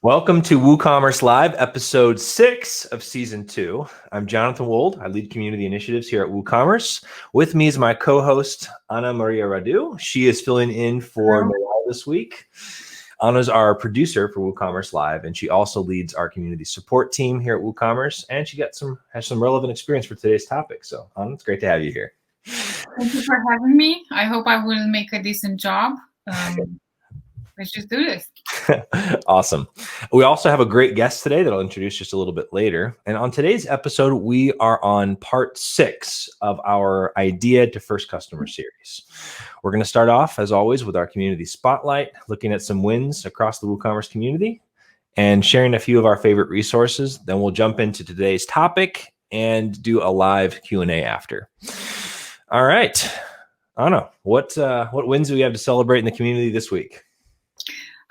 Welcome to WooCommerce Live, episode 6 of season 2. I'm Jonathan Wold. I lead community initiatives here at WooCommerce. With me is my co-host, Ana Maria Radu. She is filling in for Noel this week. Anna's our producer for WooCommerce Live, and she also leads our community support team here at WooCommerce, and she has some relevant experience for today's topic. So, Anna, it's great to have you here. Thank you for having me. I hope I will make a decent job. Let's just do this. Awesome. We also have a great guest today that I'll introduce just a little bit later. And on today's episode, we are on part 6 of our Idea to First Customer series. We're going to start off, as always, with our community spotlight, looking at some wins across the WooCommerce community and sharing a few of our favorite resources. Then we'll jump into today's topic and do a live Q&A after. All right. Anna, what wins do we have to celebrate in the community this week?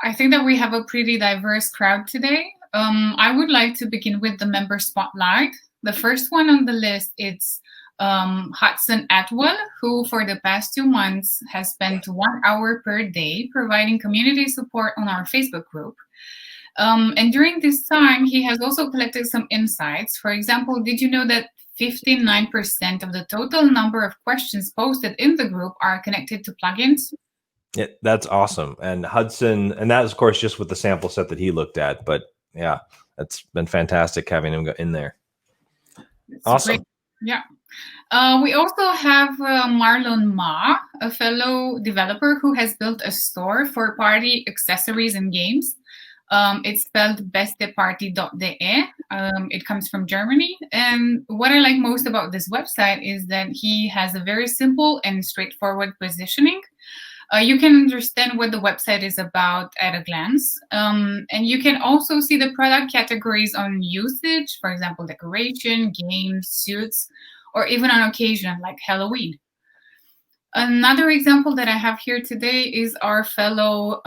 I think that we have a pretty diverse crowd today. I would like to begin with the member spotlight. The first one on the list is Hudson Atwell, who for the past 2 months has spent 1 hour per day providing community support on our Facebook group. And during this time, he has also collected some insights. For example, did you know that 59% of the total number of questions posted in the group are connected to plugins? Yeah, that's awesome. And Hudson, and that is, of course, just with the sample set that he looked at. But yeah, it's been fantastic having him go in there. That's awesome. Great. Yeah. We also have Marlon Ma, a fellow developer who has built a store for party accessories and games. It's spelled besteparty.de. It comes from Germany. And what I like most about this website is that he has a very simple and straightforward positioning. You can understand what the website is about at a glance. And you can also see the product categories on usage, for example, decoration, games, suits, or even on occasion like Halloween. Another example that I have here today is our fellow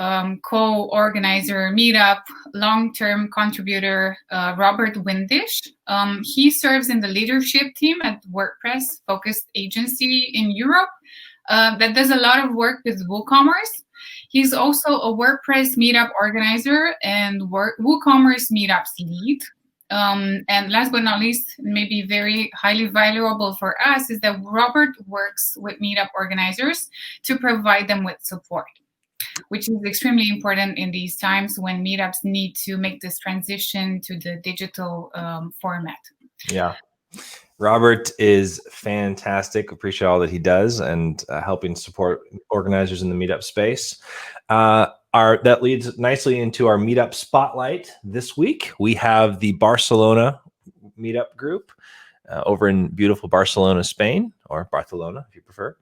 co-organizer, Meetup, long-term contributor, Robert Windish. He serves in the leadership team at WordPress-focused agency in Europe that does a lot of work with WooCommerce. He's also a WordPress Meetup organizer and WooCommerce Meetups lead. And last but not least, maybe very highly valuable for us, is that Robert works with Meetup organizers to provide them with support, which is extremely important in these times when Meetups need to make this transition to the digital format. Yeah. Robert is fantastic. Appreciate all that he does and helping support organizers in the Meetup space. That leads nicely into our Meetup Spotlight this week. We have the Barcelona Meetup group over in beautiful Barcelona, Spain, or Barcelona, if you prefer.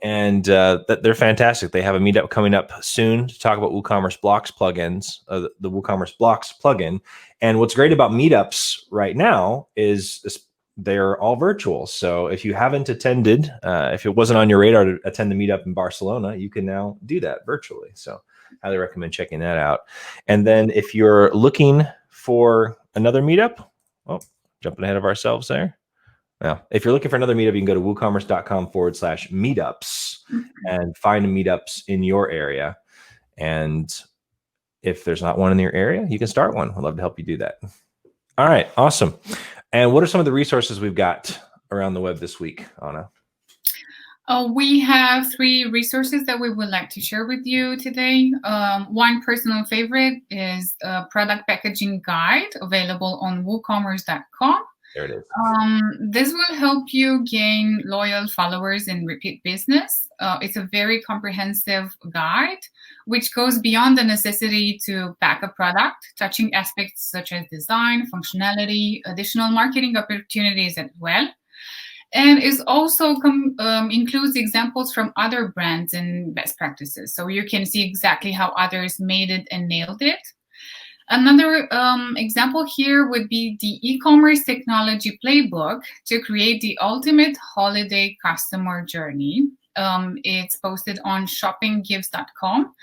And they're fantastic. They have a Meetup coming up soon to talk about WooCommerce Blocks plugins, the WooCommerce Blocks plugin. And what's great about Meetups right now is they're all virtual. So if you haven't attended, if it wasn't on your radar to attend the Meetup in Barcelona, you can now do that virtually. So highly recommend checking that out. And then if you're looking for another Meetup, jumping ahead of ourselves there. Now, if you're looking for another Meetup, you can go to woocommerce.com/meetups and find Meetups in your area. And if there's not one in your area, you can start one. I'd love to help you do that. All right, awesome. And what are some of the resources we've got around the web this week, Anna? We have 3 resources that we would like to share with you today. One personal favorite is a product packaging guide available on woocommerce.com. There it is. This will help you gain loyal followers and repeat business. It's a very comprehensive guide, which goes beyond the necessity to pack a product, touching aspects such as design, functionality, additional marketing opportunities as well. And it also includes examples from other brands and best practices. So you can see exactly how others made it and nailed it. Another example here would be the eCommerce Technology Playbook to create the ultimate holiday customer journey. It's posted on shoppinggives.com.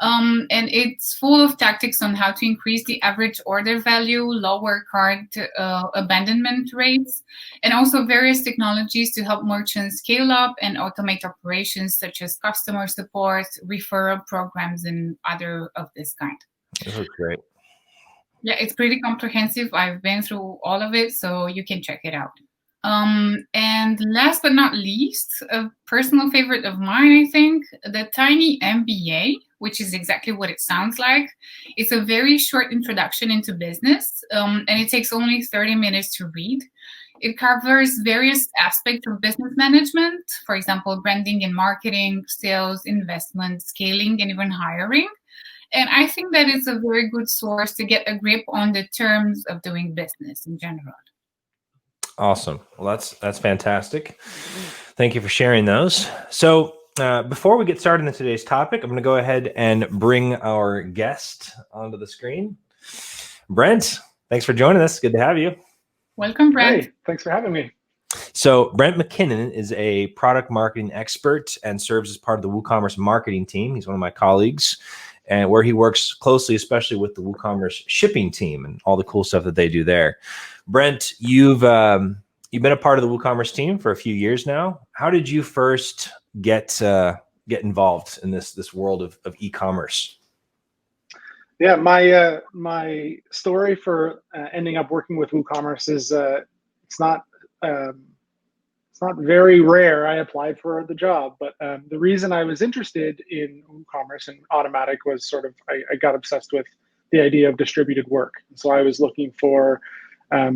And it's full of tactics on how to increase the average order value, lower cart abandonment rates, and also various technologies to help merchants scale up and automate operations such as customer support, referral programs, and other of this kind. This looks great. Yeah, it's pretty comprehensive. I've been through all of it, so you can check it out. And last but not least, a personal favorite of mine, I think, the Tiny MBA, which is exactly what it sounds like. It's a very short introduction into business, and it takes only 30 minutes to read. It covers various aspects of business management, for example, branding and marketing, sales, investment, scaling, and even hiring. And I think that is a very good source to get a grip on the terms of doing business in general. Awesome. Well, that's fantastic. Thank you for sharing those. So before we get started in today's topic, I'm going to go ahead and bring our guest onto the screen. Brent, thanks for joining us. Good to have you. Welcome, Brent. Hey, thanks for having me. So Brent MacKinnon is a product marketing expert and serves as part of the WooCommerce marketing team. He's one of my colleagues, and where he works closely, especially with the WooCommerce shipping team and all the cool stuff that they do there. Brent, you've been a part of the WooCommerce team for a few years now. How did you first get involved in this world of e-commerce? Yeah, my story for ending up working with WooCommerce is it's not very rare. I applied for the job, but the reason I was interested in WooCommerce and Automatic was sort of I got obsessed with the idea of distributed work. So I was looking for a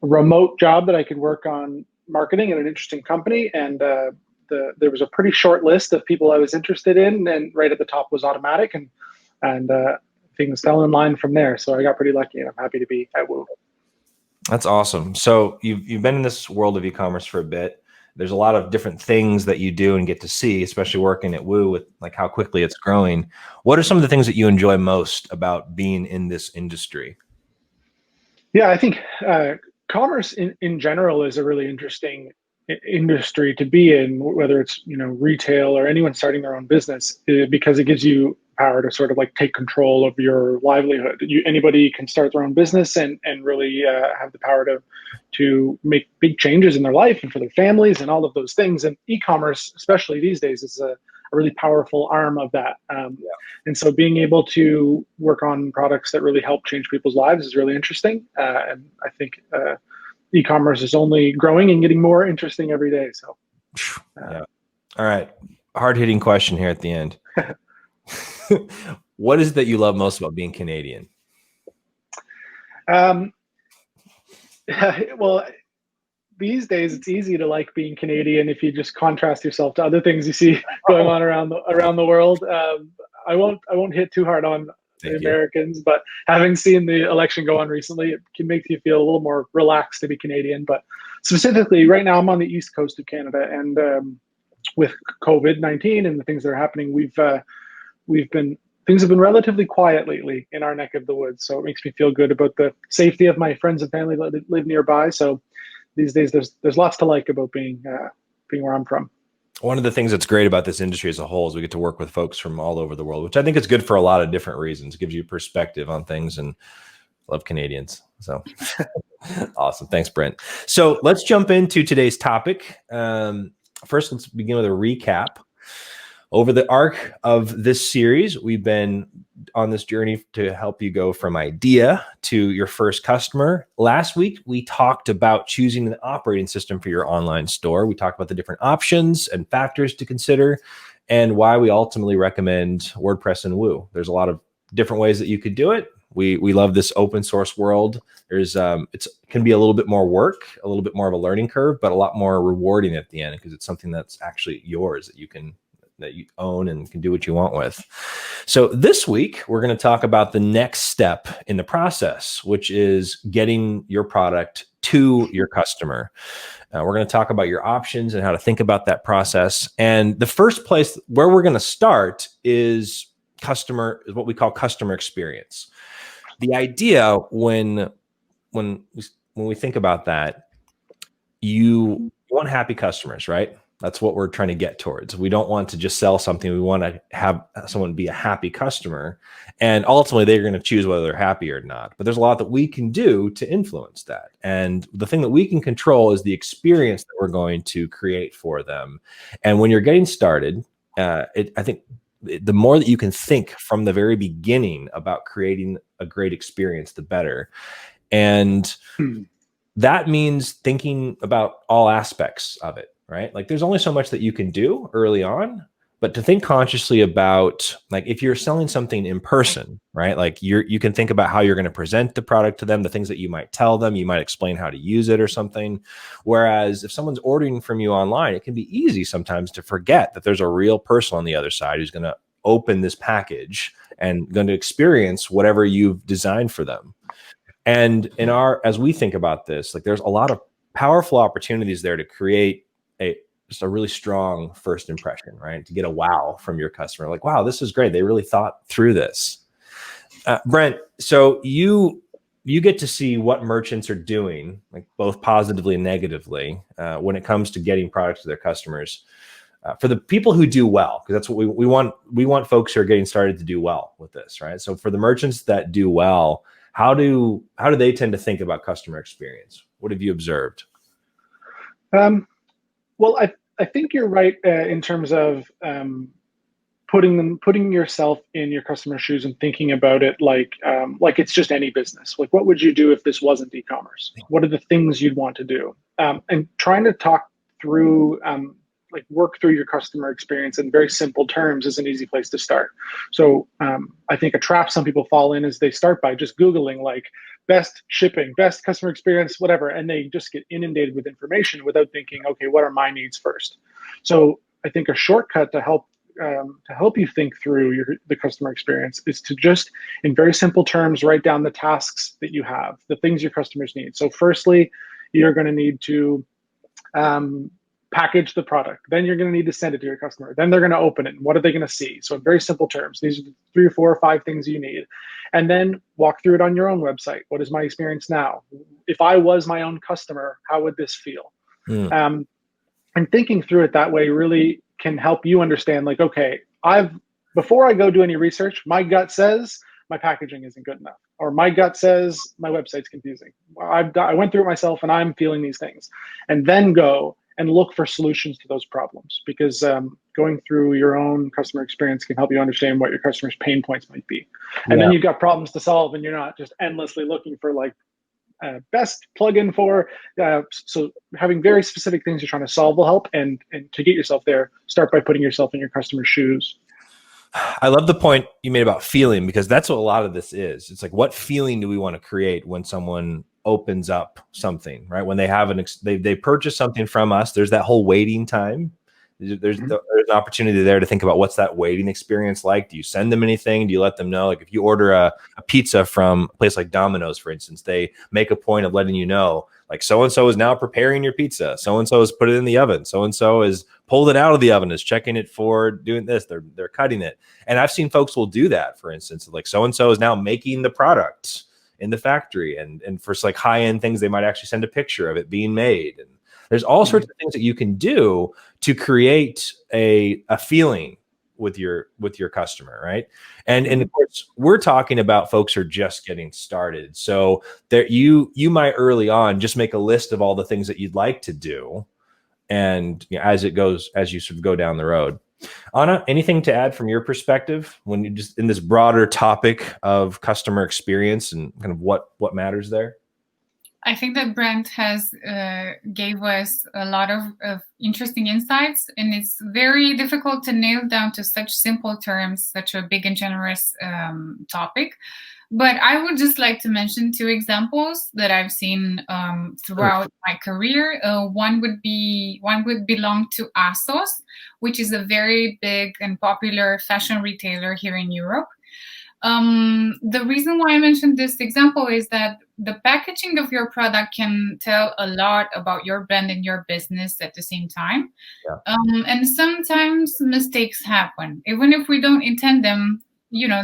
remote job that I could work on marketing at an interesting company, and there was a pretty short list of people I was interested in, and right at the top was Automatic, and things fell in line from there. So I got pretty lucky, and I'm happy to be at Woo. That's awesome. So you've been in this world of e-commerce for a bit. There's a lot of different things that you do and get to see, especially working at Woo with like how quickly it's growing. What are some of the things that you enjoy most about being in this industry? Yeah, I think commerce in general is a really interesting industry to be in, whether it's retail or anyone starting their own business, because it gives you power to sort of like take control of your livelihood. Anybody can start their own business and really have the power to make big changes in their life and for their families and all of those things. And e-commerce, especially these days, is a really powerful arm of that. And so being able to work on products that really help change people's lives is really interesting. And I think e-commerce is only growing and getting more interesting every day. So, yeah. All right. Hard-hitting question here at the end. What is it that you love most about being Canadian? Well, these days it's easy to like being Canadian if you just contrast yourself to other things you see going on around the world. I won't hit too hard on the Americans, but having seen the election go on recently, it can make you feel a little more relaxed to be Canadian. But specifically, right now I'm on the east coast of Canada, and with COVID-19 and the things that are happening, things have been relatively quiet lately in our neck of the woods. So it makes me feel good about the safety of my friends and family that live nearby. So these days, there's lots to like about being where I'm from. One of the things that's great about this industry as a whole is we get to work with folks from all over the world, which I think is good for a lot of different reasons. It gives you perspective on things, and love Canadians. So awesome. Thanks, Brent. So let's jump into today's topic. First, let's begin with a recap. Over the arc of this series, we've been on this journey to help you go from idea to your first customer. Last week, we talked about choosing an operating system for your online store. We talked about the different options and factors to consider and why we ultimately recommend WordPress and Woo. There's a lot of different ways that you could do it. We love this open source world. It can be a little bit more work, a little bit more of a learning curve, but a lot more rewarding at the end because it's something that's actually yours that you own and can do what you want with. So this week, we're going to talk about the next step in the process, which is getting your product to your customer. We're going to talk about your options and how to think about that process. And the first place where we're going to start is what we call customer experience. The idea when we think about that, you want happy customers, right? That's what we're trying to get towards. We don't want to just sell something. We want to have someone be a happy customer. And ultimately, they're going to choose whether they're happy or not. But there's a lot that we can do to influence that. And the thing that we can control is the experience that we're going to create for them. And when you're getting started, I think the more that you can think from the very beginning about creating a great experience, the better. And that means thinking about all aspects of it, right? Like there's only so much that you can do early on, but to think consciously about, like, if you're selling something in person, right? Like you can think about how you're going to present the product to them, the things that you might tell them, you might explain how to use it or something. Whereas if someone's ordering from you online, it can be easy sometimes to forget that there's a real person on the other side who's going to open this package and going to experience whatever you've designed for them. And as we think about this, like there's a lot of powerful opportunities there to create just a really strong first impression, right? To get a wow from your customer. Like, wow, this is great. They really thought through this. Brent, so you get to see what merchants are doing, like both positively and negatively, when it comes to getting products to their customers. For the people who do well, because that's what we want. We want folks who are getting started to do well with this, right? So for the merchants that do well, how do they tend to think about customer experience? What have you observed? Well, I think you're right in terms of putting yourself in your customer's shoes and thinking about it like it's just any business. Like, what would you do if this wasn't e-commerce? What are the things you'd want to do? And trying to talk through like work through your customer experience in very simple terms is an easy place to start. So I think a trap some people fall in is they start by just Googling like best shipping, best customer experience, whatever, and they just get inundated with information without thinking, okay, what are my needs first? So I think a shortcut to help you think through the customer experience is to just, in very simple terms, write down the tasks that you have, the things your customers need. So firstly, you're going to need to package the product. Then you're going to need to send it to your customer. Then they're going to open it. And what are they going to see? So in very simple terms, these are the 3 or 4 or 5 things you need. And then walk through it on your own website. What is my experience now? If I was my own customer, how would this feel? And thinking through it that way really can help you understand, like, okay, before I go do any research, my gut says my packaging isn't good enough, or my gut says my website's confusing. I went through it myself and I'm feeling these things. And then go and look for solutions to those problems, because going through your own customer experience can help you understand what your customers' pain points might be. And then you've got problems to solve, and you're not just endlessly looking for like best plugin for. So having very specific things you're trying to solve will help. And to get yourself there, start by putting yourself in your customer's shoes. I love the point you made about feeling, because that's what a lot of this is. It's like, what feeling do we want to create when someone opens up something, right? When they have they purchase something from us, there's that whole waiting time. There's an opportunity there to think about, what's that waiting experience like? Do you send them anything? Do you let them know? Like if you order a pizza from a place like Domino's, for instance, they make a point of letting you know, like, so-and-so is now preparing your pizza. So-and-so has put it in the oven. So-and-so has pulled it out of the oven, is checking it for doing this. They're cutting it. And I've seen folks will do that, for instance, like so-and-so is now making the product in the factory. And for like high-end things, they might actually send a picture of it being made. And there's all sorts of things that you can do to create a feeling with your customer, right? And of course, we're talking about folks who are just getting started. So there, you might early on just make a list of all the things that you'd like to do, and as you sort of go down the road. Anna, anything to add from your perspective when you just in this broader topic of customer experience and kind of what matters there? I think that Brent has gave us a lot of interesting insights, and it's very difficult to nail down to such simple terms, such a big and generous topic. But I would just like to mention 2 examples that I've seen throughout my career. One would belong to ASOS, which is a very big and popular fashion retailer here in Europe. The reason why I mentioned this example is that the packaging of your product can tell a lot about your brand and your business at the same time. Yeah. And sometimes mistakes happen. Even if we don't intend them,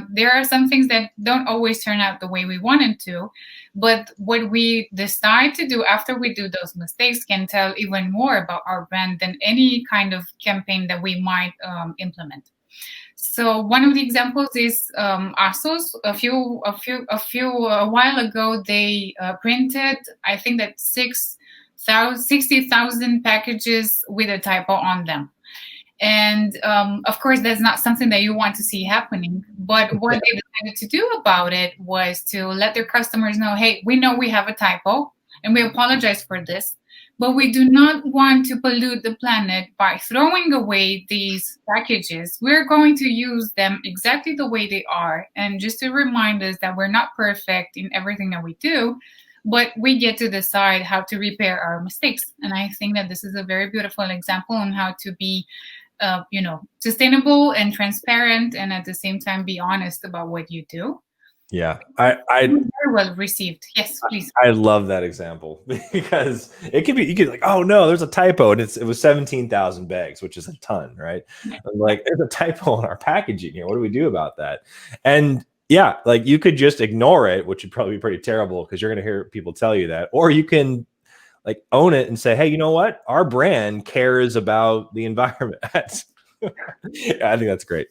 there are some things that don't always turn out the way we wanted to. But what we decide to do after we do those mistakes can tell even more about our brand than any kind of campaign that we might implement. So one of the examples is ASOS. A while ago, they printed, I think that 60,000 packages with a typo on them. And of course, that's not something that you want to see happening. But what they decided to do about it was to let their customers know, hey, we know we have a typo and we apologize for this, but we do not want to pollute the planet by throwing away these packages. We're going to use them exactly the way they are. And just to remind us that we're not perfect in everything that we do, but we get to decide how to repair our mistakes. And I think that this is a very beautiful example on how to be sustainable and transparent, and at the same time be honest about what you do. Yeah, Very well received. Yes, please. I love that example because it could be, you could like, oh no, there's a typo, and it was 17,000 bags, which is a ton, right? I'm like, there's a typo in our packaging here. What do we do about that? And yeah, like you could just ignore it, which would probably be pretty terrible because you're going to hear people tell you that, or you can like own it and say, hey, you know what? Our brand cares about the environment. Yeah, I think that's great.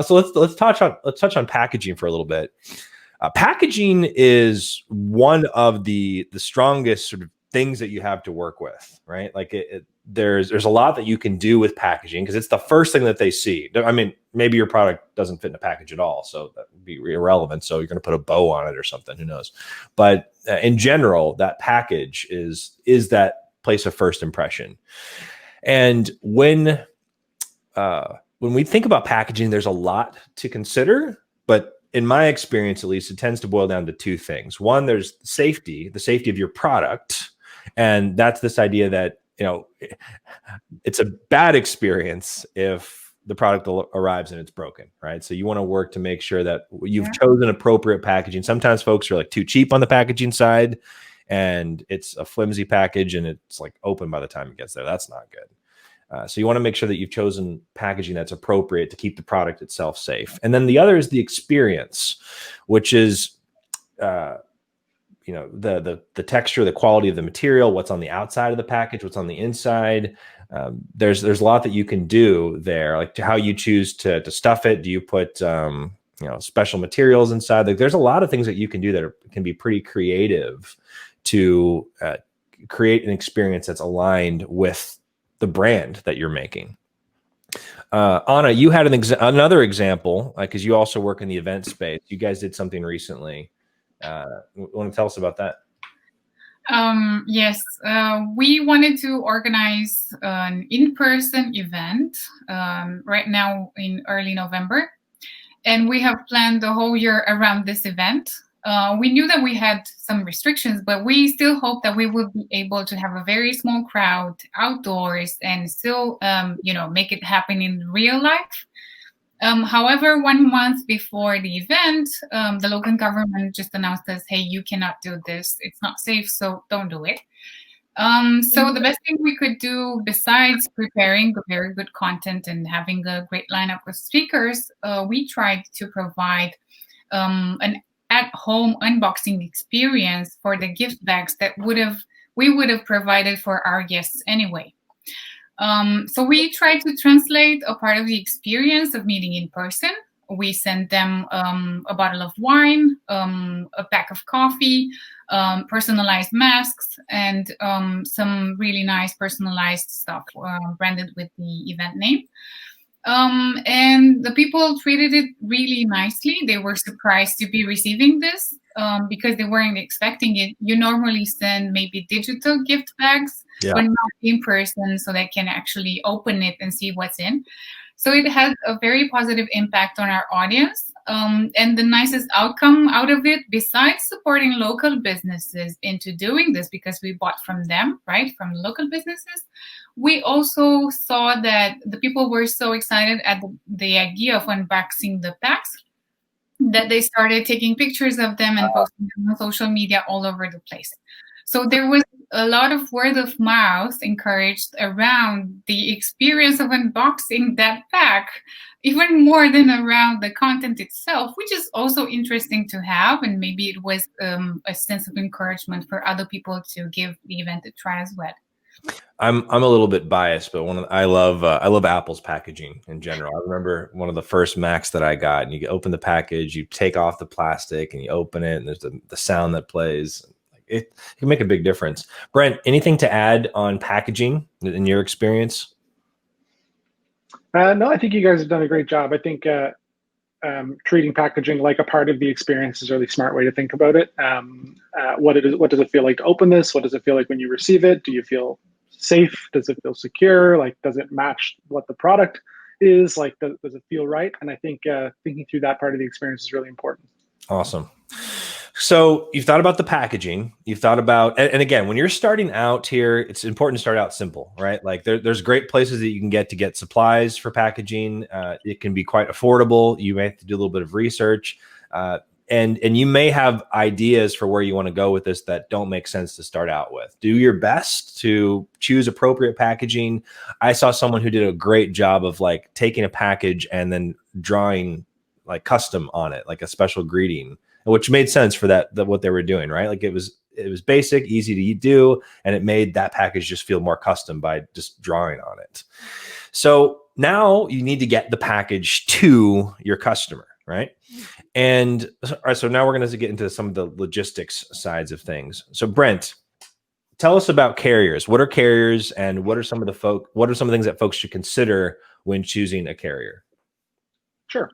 So let's touch on packaging for a little bit. Packaging is one of the strongest sort of things that you have to work with, right? Like there's a lot that you can do with packaging because it's the first thing that they see. I mean, maybe your product doesn't fit in a package at all, so that would be irrelevant. So you're going to put a bow on it or something, who knows? But in general, that package is that place of first impression. And when we think about packaging, there's a lot to consider, but in my experience, at least, it tends to boil down to two things. One, there's safety, the safety of your product. And that's this idea that, it's a bad experience if the product arrives and it's broken, right? So you want to work to make sure that you've chosen appropriate packaging. Sometimes folks are like too cheap on the packaging side, and it's a flimsy package and it's like open by the time it gets there. That's not good. So you want to make sure that you've chosen packaging that's appropriate to keep the product itself safe. And then the other is the experience, which is, the texture, the quality of the material, what's on the outside of the package, what's on the inside. There's a lot that you can do there, like to how you choose to stuff it. Do you put special materials inside? Like there's a lot of things that you can do that can be pretty creative to create an experience that's aligned with the brand that you're making. Anna, you had another example, because you also work in the event space. You guys did something recently. Want to tell us about that? Yes, we wanted to organize an in-person event right now in early November, and we have planned the whole year around this event. We knew that we had some restrictions, but we still hope that we will be able to have a very small crowd outdoors and still, make it happen in real life. However, 1 month before the event, the local government just announced us, hey, you cannot do this. It's not safe, so don't do it. So the best thing we could do, besides preparing very good content and having a great lineup of speakers, we tried to provide an at-home unboxing experience for the gift bags that we would have provided for our guests anyway. So we tried to translate a part of the experience of meeting in person. We sent them a bottle of wine, a pack of coffee, personalized masks, and some really nice personalized stuff branded with the event name. And the people treated it really nicely. They were surprised to be receiving this because they weren't expecting it. You normally send maybe digital gift bags, but not in person, so they can actually open it and see what's in. So it had a very positive impact on our audience. And the nicest outcome out of it, besides supporting local businesses into doing this, because we bought from them, right, from local businesses, we also saw that the people were so excited at the idea of unboxing the packs that they started taking pictures of them and posting them on social media all over the place. So there was a lot of word of mouth encouraged around the experience of unboxing that pack, even more than around the content itself, which is also interesting to have. And maybe it was a sense of encouragement for other people to give the event a try as well. I'm a little bit biased, but I love Apple's packaging in general. I remember one of the first Macs that I got, and you open the package, you take off the plastic, and you open it, and there's the sound that plays. It can make a big difference. Brent, anything to add on packaging in your experience? No, I think you guys have done a great job. I think treating packaging like a part of the experience is a really smart way to think about it. What does it feel like to open this? What does it feel like when you receive it? Do you feel safe? Does it feel secure? Like, does it match what the product is? Like, does it feel right? And I think thinking through that part of the experience is really important. Awesome. So you've thought about the packaging, you've thought about, and again, when you're starting out here, it's important to start out simple, right? Like there's great places that you can get supplies for packaging. It can be quite affordable. You may have to do a little bit of research. And you may have ideas for where you want to go with this that don't make sense to start out with. Do your best to choose appropriate packaging. I saw someone who did a great job of like taking a package and then drawing like custom on it, like a special greeting, which made sense for that what they were doing, right? Like it was basic, easy to do, and it made that package just feel more custom by just drawing on it. So now you need to get the package to your customer, right? And all right, so now we're going to get into some of the logistics sides of things. So Brent, tell us about carriers. What are carriers, and what are some of the things that folks should consider when choosing a carrier? Sure.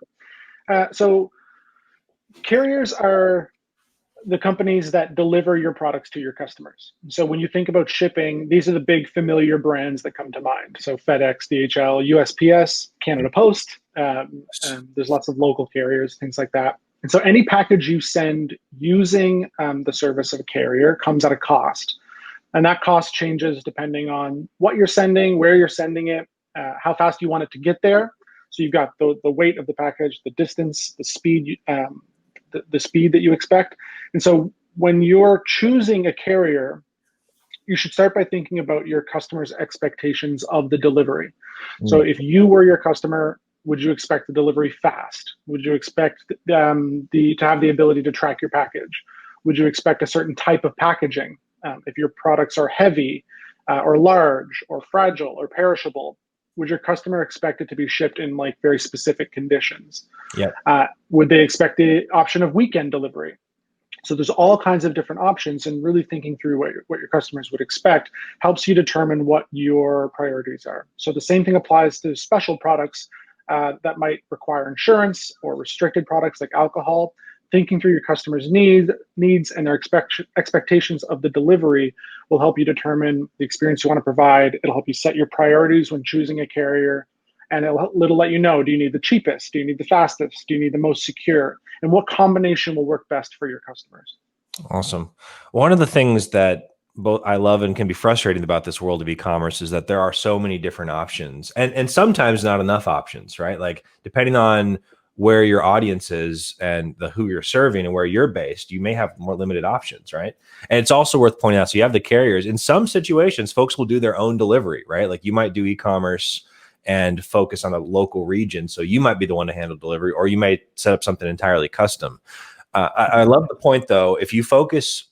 So carriers are the companies that deliver your products to your customers. So when you think about shipping, these are the big familiar brands that come to mind. So FedEx, DHL, USPS, Canada Post. There's lots of local carriers, things like that. And so any package you send using the service of a carrier comes at a cost. And that cost changes depending on what you're sending, where you're sending it, how fast you want it to get there. So you've got the weight of the package, the distance, the speed, the speed that you expect. And so when you're choosing a carrier, you should start by thinking about your customer's expectations of the delivery. So if you were your customer, would you expect the delivery fast? Would you expect to have the ability to track your package? Would you expect a certain type of packaging? If your products are heavy or large or fragile or perishable, would your customer expect it to be shipped in like very specific conditions? Would they expect the option of weekend delivery? So there's all kinds of different options, and really thinking through what your customers would expect helps you determine what your priorities are. So the same thing applies to special products that might require insurance, or restricted products like alcohol. Thinking through your customers' needs and their expectations of the delivery will help you determine the experience you want to provide. It'll help you set your priorities when choosing a carrier, and it'll let you know, do you need the cheapest? Do you need the fastest? Do you need the most secure? And what combination will work best for your customers? Awesome. One of the things that both I love and can be frustrating about this world of e-commerce is that there are so many different options, and sometimes not enough options, right? Like depending on where your audience is and who you're serving and where you're based, you may have more limited options, right? And it's also worth pointing out, so you have the carriers. In some situations, folks will do their own delivery, right? Like you might do e-commerce and focus on a local region. So you might be the one to handle delivery, or you may set up something entirely custom. I love the point though, if you focus,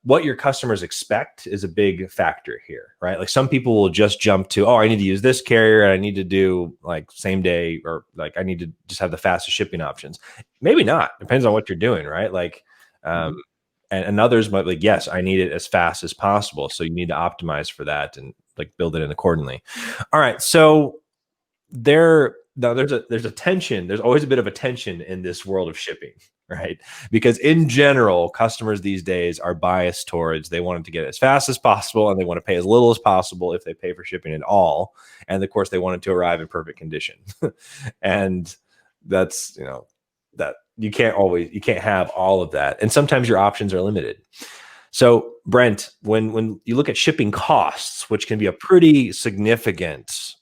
what your customers expect is a big factor here, right? Like some people will just jump to, oh, I need to use this carrier and I need to do like same day, or like I need to just have the fastest shipping options. Maybe not, depends on what you're doing, right? Like, and others might be like, yes, I need it as fast as possible. So you need to optimize for that and like build it in accordingly. All right. So there's a tension. There's always a bit of a tension in this world of shipping, right? Because in general, customers these days are biased towards, they want it to get as fast as possible, and they want to pay as little as possible if they pay for shipping at all. And of course, they want it to arrive in perfect condition. And that's, that you can't have all of that. And sometimes your options are limited. So Brent, when you look at shipping costs, which can be a pretty significant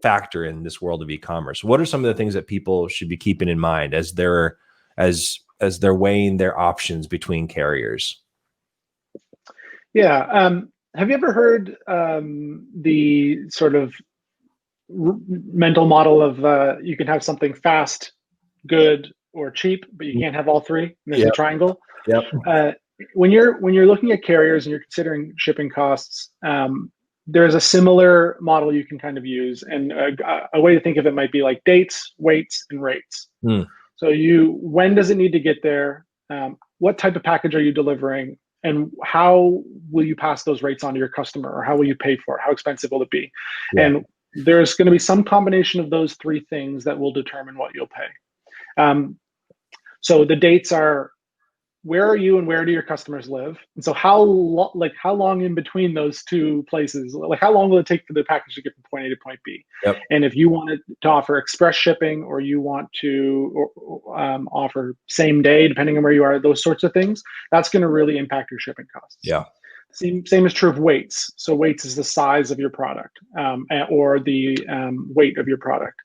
factor in this world of e-commerce, what are some of the things that people should be keeping in mind as they're weighing their options between carriers? Yeah. Have you ever heard the sort of mental model of you can have something fast, good, or cheap, but you can't have all three? There's a triangle. Yep. When you're looking at carriers and you're considering shipping costs, there's a similar model you can kind of use, and a way to think of it might be like dates, weights, and rates. So when does it need to get there? What type of package are you delivering? And how will you pass those rates on to your customer, or how will you pay for it? How expensive will it be? Yeah. And there's going to be some combination of those three things that will determine what you'll pay. So the dates are, where are you and where do your customers live? And so how long in between those two places, like how long will it take for the package to get from point A to point B? Yep. And if you wanted to offer express shipping, or you want to offer same day, depending on where you are, those sorts of things, that's going to really impact your shipping costs. Yeah. Same is true of weights. So weights is the size of your product, or the weight of your product.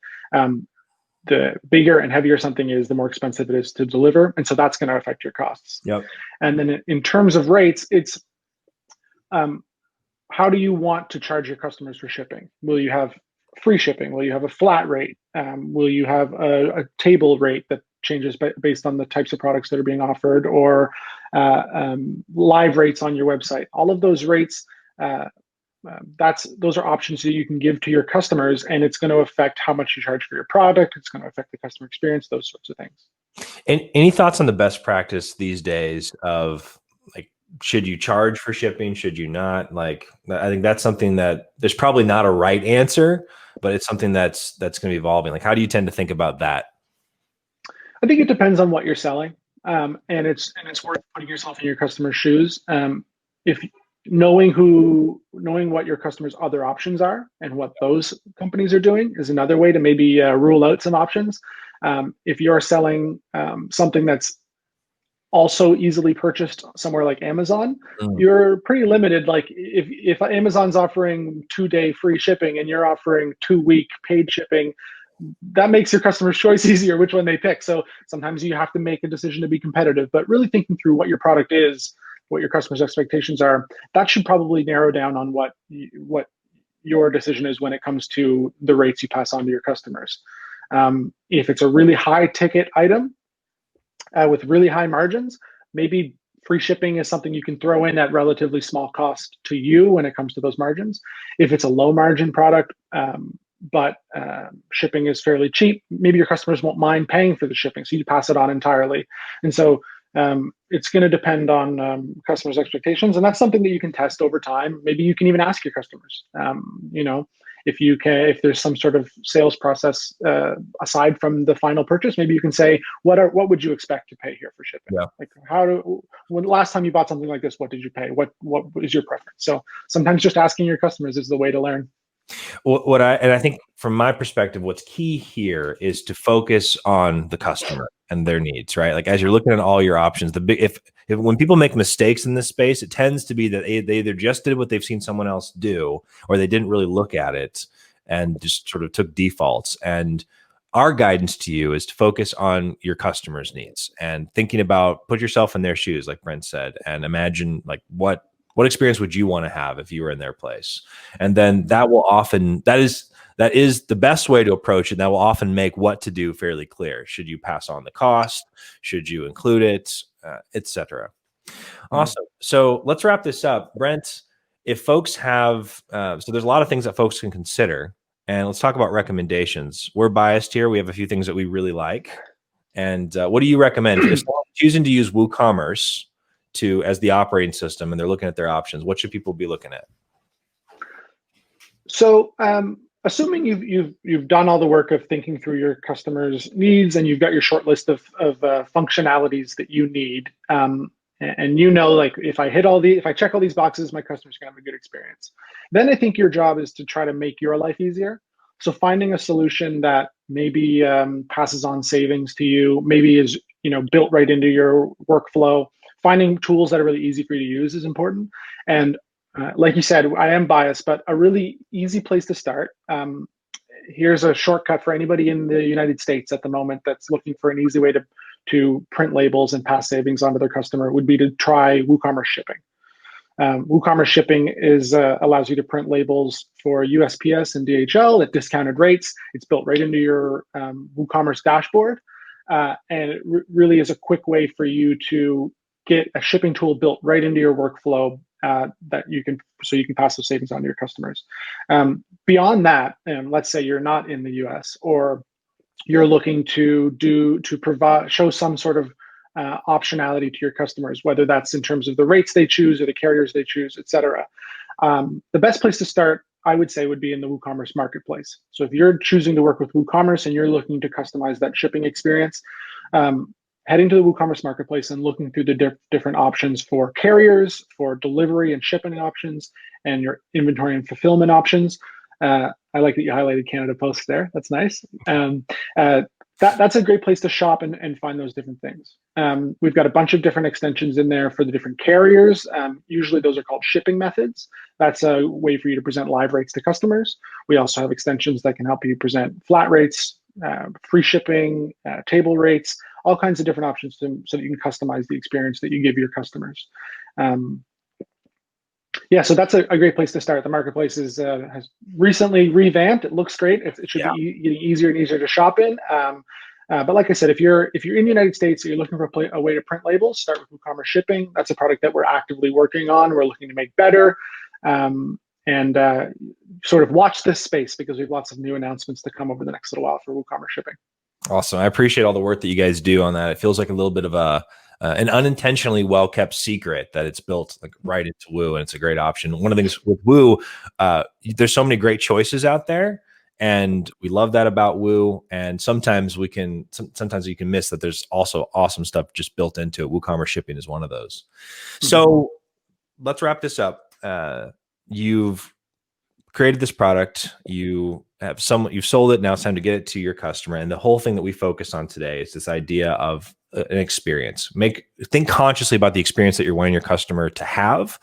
The bigger and heavier something is, the more expensive it is to deliver. And so that's going to affect your costs. Yep. And then in terms of rates, it's how do you want to charge your customers for shipping? Will you have free shipping? Will you have a flat rate? Will you have a table rate that changes based on the types of products that are being offered, or live rates on your website? All of those rates, those are options that you can give to your customers, and it's going to affect how much you charge for your product. It's going to affect the customer experience, those sorts of things. And any thoughts on the best practice these days of, like, should you charge for shipping? Should you not? Like, I think that's something that there's probably not a right answer, but it's something that's going to be evolving. Like, how do you tend to think about that? I think it depends on what you're selling, and it's worth putting yourself in your customer's shoes. If knowing what your customers' other options are and what those companies are doing is another way to maybe rule out some options. If you're selling something that's also easily purchased somewhere like Amazon, you're pretty limited. Like if Amazon's offering 2-day free shipping and you're offering 2-week paid shipping, that makes your customer's choice easier, which one they pick. So sometimes you have to make a decision to be competitive, but really thinking through what your product is, what your customers' expectations are, that should probably narrow down on what your decision is when it comes to the rates you pass on to your customers. If it's a really high ticket item with really high margins, maybe free shipping is something you can throw in at relatively small cost to you when it comes to those margins. If it's a low margin product, but shipping is fairly cheap, maybe your customers won't mind paying for the shipping, so you pass it on entirely. And so it's going to depend on customers' expectations, and that's something that you can test over time. Maybe you can even ask your customers, if there's some sort of sales process aside from the final purchase, maybe you can say, what would you expect to pay here for shipping? Yeah. Like when last time you bought something like this, what did you pay? What is your preference? So sometimes just asking your customers is the way to learn. I think from my perspective, what's key here is to focus on the customer and their needs, right? Like, as you're looking at all your options, if when people make mistakes in this space, it tends to be that they either just did what they've seen someone else do, or they didn't really look at it and just sort of took defaults. And our guidance to you is to focus on your customers' needs and thinking about, put yourself in their shoes, like Brent said, and imagine, like, what experience would you want to have if you were in their place? And then that is the best way to approach it. And that will often make what to do fairly clear. Should you pass on the cost? Should you include it? Etc. Awesome. So let's wrap this up. Brent, if folks have, so there's a lot of things that folks can consider, and let's talk about recommendations. We're biased here. We have a few things that we really like. And what do you recommend? If someone's choosing to use WooCommerce as the operating system, and they're looking at their options, what should people be looking at? So, assuming you've done all the work of thinking through your customers' needs, and you've got your short list of functionalities that you need, and like, if I check all these boxes, my customers can have a good experience. Then I think your job is to try to make your life easier. So finding a solution that maybe passes on savings to you, maybe is built right into your workflow. Finding tools that are really easy for you to use is important. And like you said, I am biased, but a really easy place to start. Here's a shortcut for anybody in the United States at the moment that's looking for an easy way to print labels and pass savings onto their customer, would be to try WooCommerce Shipping. WooCommerce Shipping allows you to print labels for USPS and DHL at discounted rates. It's built right into your WooCommerce dashboard, and it really is a quick way for you to get a shipping tool built right into your workflow so you can pass those savings on to your customers. Beyond that, let's say you're not in the US, or you're looking to show some sort of optionality to your customers, whether that's in terms of the rates they choose or the carriers they choose, et cetera. The best place to start I would say would be in the WooCommerce marketplace. So if you're choosing to work with WooCommerce and you're looking to customize that shipping experience, heading to the WooCommerce marketplace and looking through the different options for carriers, for delivery and shipping options, and your inventory and fulfillment options. I like that you highlighted Canada Post there. That's nice. That's a great place to shop and find those different things. We've got a bunch of different extensions in there for the different carriers. Usually those are called shipping methods. That's a way for you to present live rates to customers. We also have extensions that can help you present flat rates, free shipping, table rates, all kinds of different options so that you can customize the experience that you give your customers. Yeah, so that's a great place to start. The marketplace has recently revamped. It looks great. It should be getting easier and easier to shop in. But like I said, if you're in the United States and you're looking for a way to print labels, start with WooCommerce Shipping. That's a product that we're actively working on. We're looking to make better. And sort of watch this space because we have lots of new announcements to come over the next little while for WooCommerce Shipping. Awesome. I appreciate all the work that you guys do on that. It feels like a little bit of an unintentionally well-kept secret that it's built like right into Woo, and it's a great option. One of the things with Woo, there's so many great choices out there, and we love that about Woo. And sometimes you can miss that there's also awesome stuff just built into it. WooCommerce Shipping is one of those. So let's wrap this up. You've created this product, you've sold it. Now it's time to get it to your customer. And the whole thing that we focus on today is this idea of an experience. Think consciously about the experience that you're wanting your customer to have.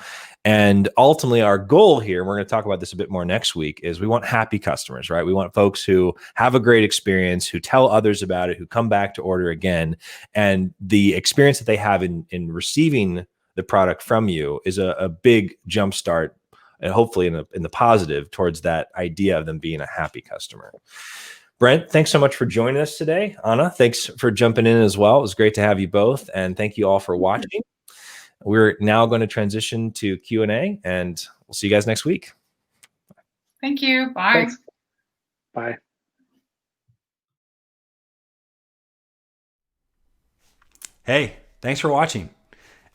And ultimately our goal here, and we're going to talk about this a bit more next week, is we want happy customers, right? We want folks who have a great experience, who tell others about it, who come back to order again. And the experience that they have in receiving the product from you is a big jumpstart, and hopefully in the positive, towards that idea of them being a happy customer. Brent, thanks so much for joining us today. Anna, thanks for jumping in as well. It was great to have you both. And thank you all for watching. We're now going to transition to Q&A, and we'll see you guys next week. Thank you. Bye. Thanks. Bye. Hey, thanks for watching.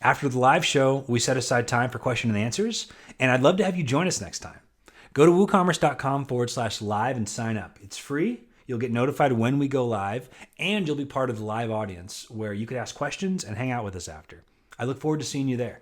After the live show, we set aside time for question and answers, and I'd love to have you join us next time. Go to woocommerce.com/live and sign up. It's free. You'll get notified when we go live, and you'll be part of the live audience where you could ask questions and hang out with us after. I look forward to seeing you there.